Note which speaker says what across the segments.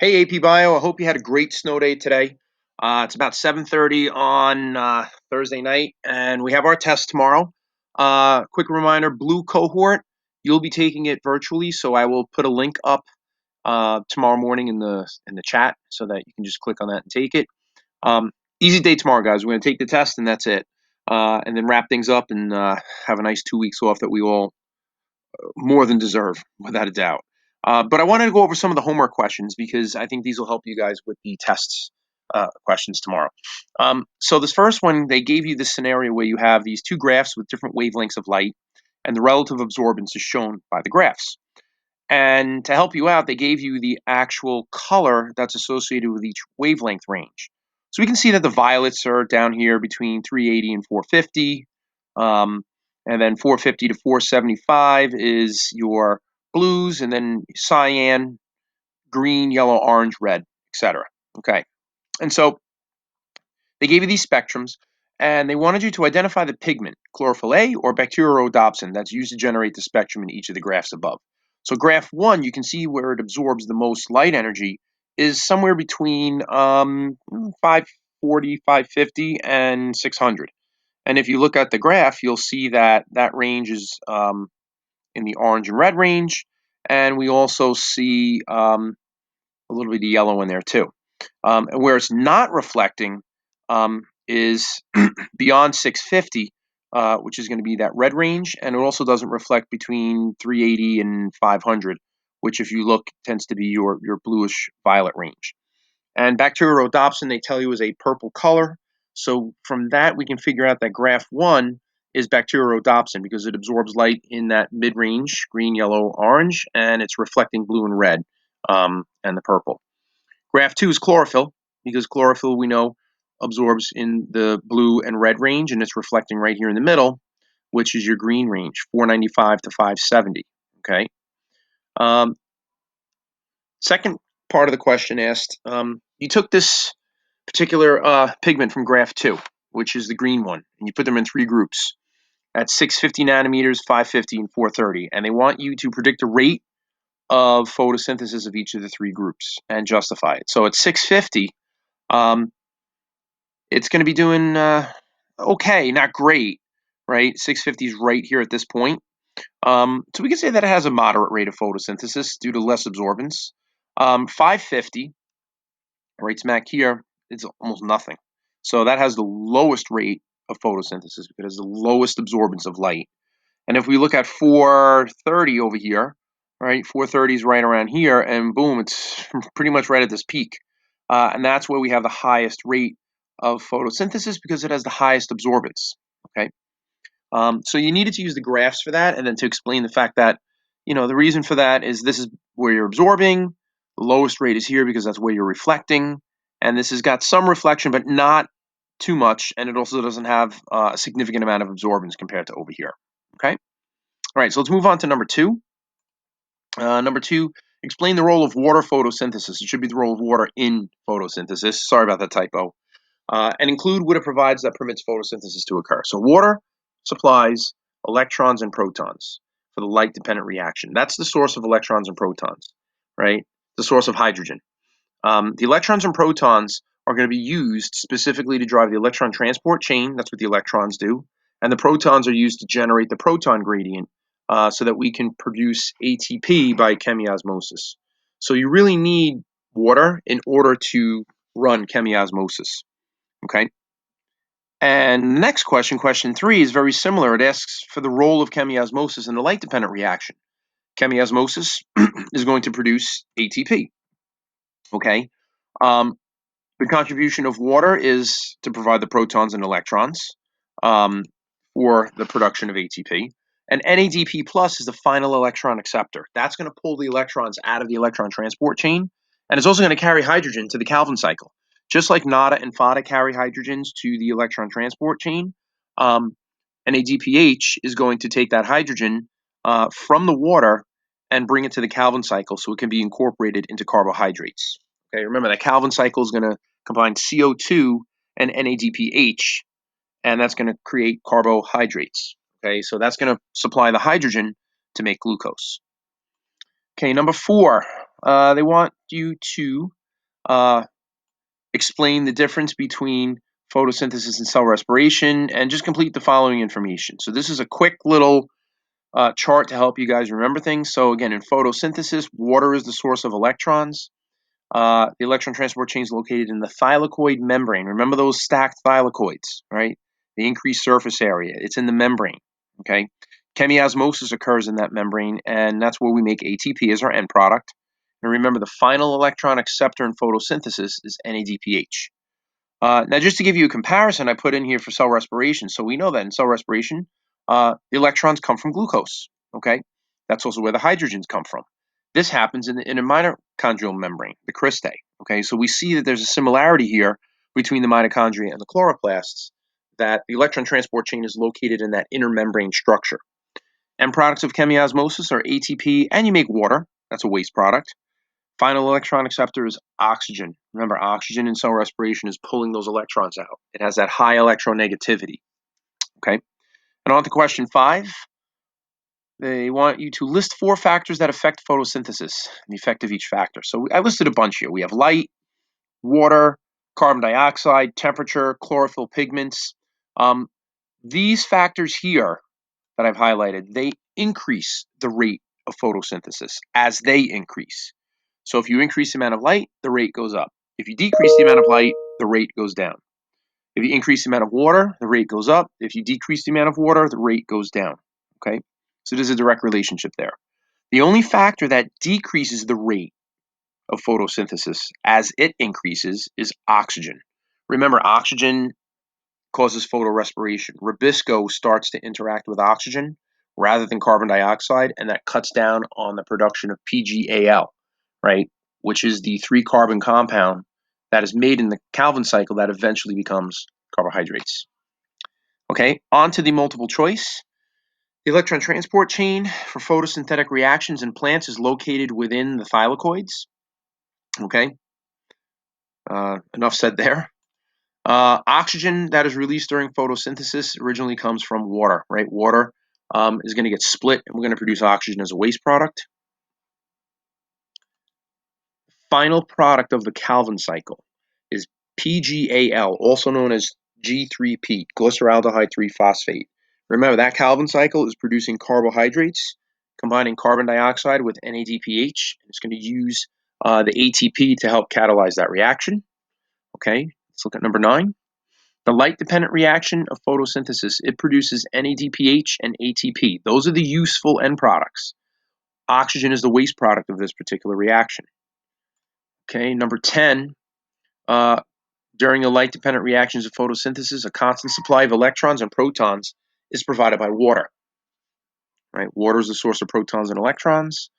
Speaker 1: Hey AP Bio, I hope you had a great snow day today. It's about 7:30 on Thursday night, and we have our test tomorrow. Quick reminder: blue cohort, you'll be taking it virtually, so I will put a link up tomorrow morning in the chat so that you can just click on that and take it. Um, Easy day tomorrow, guys. We're gonna take the test, and that's it, and then wrap things up and have a nice 2 weeks off that we all more than deserve, without a doubt. But I wanted to go over some of the homework questions because I think these will help you guys with the tests questions tomorrow. So this first one, they gave you this scenario where you have these two graphs with different wavelengths of light, and the relative absorbance is shown by the graphs. And to help you out, they gave you the actual color that's associated with each wavelength range. So we can see that the violets are down here between 380 and 450. Um, and then 450 to 475 is your blues, and then cyan, green, yellow, orange, red, etc. Okay. And so they gave you these spectrums, and they wanted you to identify the pigment, chlorophyll A or bacteriorhodopsin, that's used to generate the spectrum in each of the graphs above. So graph 1, you can see where it absorbs the most light energy is somewhere between 540, 550, and 600. And if you look at the graph, you'll see that that range is in the orange and red range, and we also see a little bit of yellow in there too. And where it's not reflecting is beyond 650, which is going to be that red range, and it also doesn't reflect between 380 and 500, which, if you look, tends to be your bluish violet range. And bacteriorhodopsin, they tell you, is a purple color. So from that, we can figure out that graph 1 is bacteriorhodopsin because it absorbs light in that mid-range, green, yellow, orange, and it's reflecting blue and red and the purple. Graph 2 is chlorophyll because chlorophyll, we know, absorbs in the blue and red range, and it's reflecting right here in the middle, which is your green range, 495 to 570. Okay. Um, Second part of the question asked, you took this particular pigment from graph 2, which is the green one, and you put them in three groups at 650 nanometers, 550, and 430, and they want you to predict the rate of photosynthesis of each of the three groups and justify it. So at 650, um, it's going to be doing okay, not great, right? 650 is right here at this point. So we can say that it has a moderate rate of photosynthesis due to less absorbance. 550, right smack here, it's almost nothing. So that has the lowest rate of photosynthesis because it has the lowest absorbance of light. And if we look at 430 over here, right, 430 is right around here, and boom, it's pretty much right at this peak. And that's where we have the highest rate of photosynthesis because it has the highest absorbance. Okay. So you needed to use the graphs for that, and then to explain the fact that, the reason for that is this is where you're absorbing. The lowest rate is here because that's where you're reflecting, and this has got some reflection, but not too much, and it also doesn't have a significant amount of absorbance compared to over here. Okay. All right. So let's move on to number 2. Number 2, explain the role of water photosynthesis. It should be the role of water in photosynthesis. Sorry about that typo. And include what it provides that permits photosynthesis to occur. So water supplies electrons and protons for the light-dependent reaction. That's the source of electrons and protons, right? The source of hydrogen. The electrons and protons are going to be used specifically to drive the electron transport chain. That's what the electrons do. And the protons are used to generate the proton gradient so that we can produce ATP by chemiosmosis. So you really need water in order to run chemiosmosis. Okay. And the next question, question 3, is very similar. It asks for the role of chemiosmosis in the light-dependent reaction. Chemiosmosis is going to produce ATP. Okay. Um, the contribution of water is to provide the protons and electrons for the production of ATP. And NADP plus is the final electron acceptor. That's going to pull the electrons out of the electron transport chain, and it's also going to carry hydrogen to the Calvin cycle. Just like NADA and FADA carry hydrogens to the electron transport chain, NADPH is going to take that hydrogen from the water and bring it to the Calvin cycle so it can be incorporated into carbohydrates. Okay, remember that Calvin cycle is going to combine CO2 and NADPH, and that's going to create carbohydrates. Okay, so that's going to supply the hydrogen to make glucose. Okay, number 4, They want you to explain the difference between photosynthesis and cell respiration, and just complete the following information. So this is a quick little chart to help you guys remember things. So again, in photosynthesis, water is the source of electrons. The electron transport chain is located in the thylakoid membrane. Remember those stacked thylakoids, right? The increased surface area. It's in the membrane, okay? Chemiosmosis occurs in that membrane, and that's where we make ATP as our end product. And remember, the final electron acceptor in photosynthesis is NADPH. Now, just to give you a comparison, I put in here for cell respiration. So we know that in cell respiration, the electrons come from glucose, okay? That's also where the hydrogens come from. This happens in a mitochondrial membrane, the cristae, okay? So we see that there's a similarity here between the mitochondria and the chloroplasts, that the electron transport chain is located in that inner membrane structure. End products of chemiosmosis are ATP, and you make water. That's a waste product. Final electron acceptor is oxygen. Remember, oxygen in cell respiration is pulling those electrons out. It has that high electronegativity. Okay? And on to question 5. They want you to list 4 factors that affect photosynthesis and the effect of each factor. So I listed a bunch here. We have light, water, carbon dioxide, temperature, chlorophyll pigments. These factors here that I've highlighted, they increase the rate of photosynthesis as they increase. So if you increase the amount of light, the rate goes up. If you decrease the amount of light, the rate goes down. If you increase the amount of water, the rate goes up. If you decrease the amount of water, the rate goes down. Okay? So there's a direct relationship there. The only factor that decreases the rate of photosynthesis as it increases is oxygen. Remember, oxygen causes photorespiration. Rubisco starts to interact with oxygen rather than carbon dioxide, and that cuts down on the production of PGAL, right? Which is the 3-carbon compound that is made in the Calvin cycle that eventually becomes carbohydrates. Okay, on to the multiple choice. The electron transport chain for photosynthetic reactions in plants is located within the thylakoids. Okay, enough said there. Oxygen that is released during photosynthesis originally comes from water, right? Water is going to get split, and we're going to produce oxygen as a waste product. Final product of the Calvin cycle is PGAL, also known as G3P, glyceraldehyde 3-phosphate. Remember, that Calvin cycle is producing carbohydrates, combining carbon dioxide with NADPH. It's going to use the ATP to help catalyze that reaction. Okay, let's look at number 9. The light-dependent reaction of photosynthesis, it produces NADPH and ATP. Those are the useful end products. Oxygen is the waste product of this particular reaction. Okay, number 10, during the light-dependent reactions of photosynthesis, a constant supply of electrons and protons is provided by water. Right? Water is the source of protons and electrons.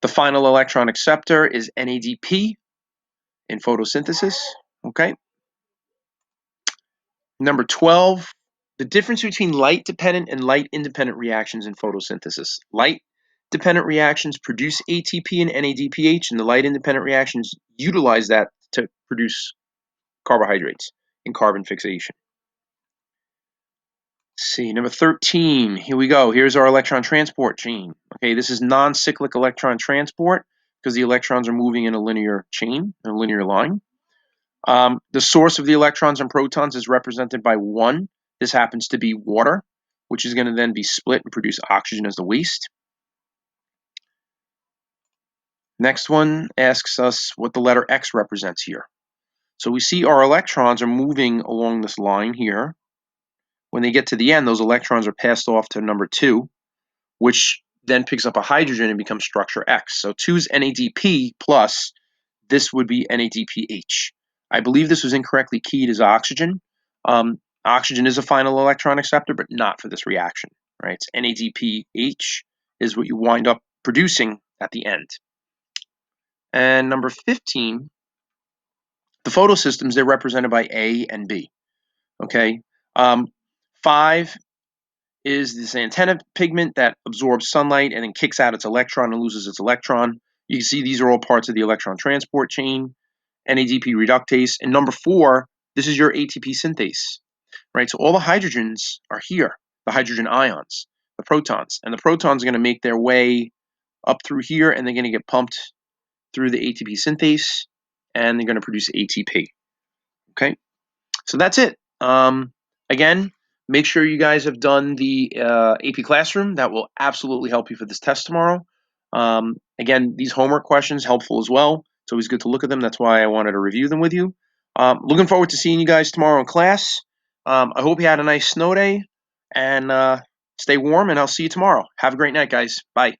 Speaker 1: The final electron acceptor is NADP in photosynthesis. Okay. Number 12, the difference between light-dependent and light-independent reactions in photosynthesis. Light-dependent reactions produce ATP and NADPH, and the light-independent reactions utilize that to produce carbohydrates and carbon fixation. Let's see, number 13, here we go. Here's our electron transport chain. Okay, this is non-cyclic electron transport because the electrons are moving in a linear chain, a linear line. The source of the electrons and protons is represented by 1. This happens to be water, which is going to then be split and produce oxygen as the waste. Next one asks us what the letter X represents here. So we see our electrons are moving along this line here. When they get to the end, those electrons are passed off to number 2, which then picks up a hydrogen and becomes structure X. So 2 is NADP plus, this would be NADPH. I believe this was incorrectly keyed as oxygen. Oxygen is a final electron acceptor, but not for this reaction. Right? It's NADPH is what you wind up producing at the end. And number 15, the photosystems, they're represented by A and B. Okay, 5 is this antenna pigment that absorbs sunlight and then kicks out its electron and loses its electron. You can see these are all parts of the electron transport chain. NADP reductase. And number 4, this is your ATP synthase. Right, so all the hydrogens are here, the hydrogen ions, the protons, and the protons are going to make their way up through here, and they're going to get pumped through the ATP synthase, and they're going to produce ATP. Okay, so that's it. Again, make sure you guys have done the AP Classroom. That will absolutely help you for this test tomorrow. Again, these homework questions helpful as well. It's always good to look at them. That's why I wanted to review them with you. Looking forward to seeing you guys tomorrow in class. I hope you had a nice snow day, and stay warm, and I'll see you tomorrow. Have a great night, guys. Bye.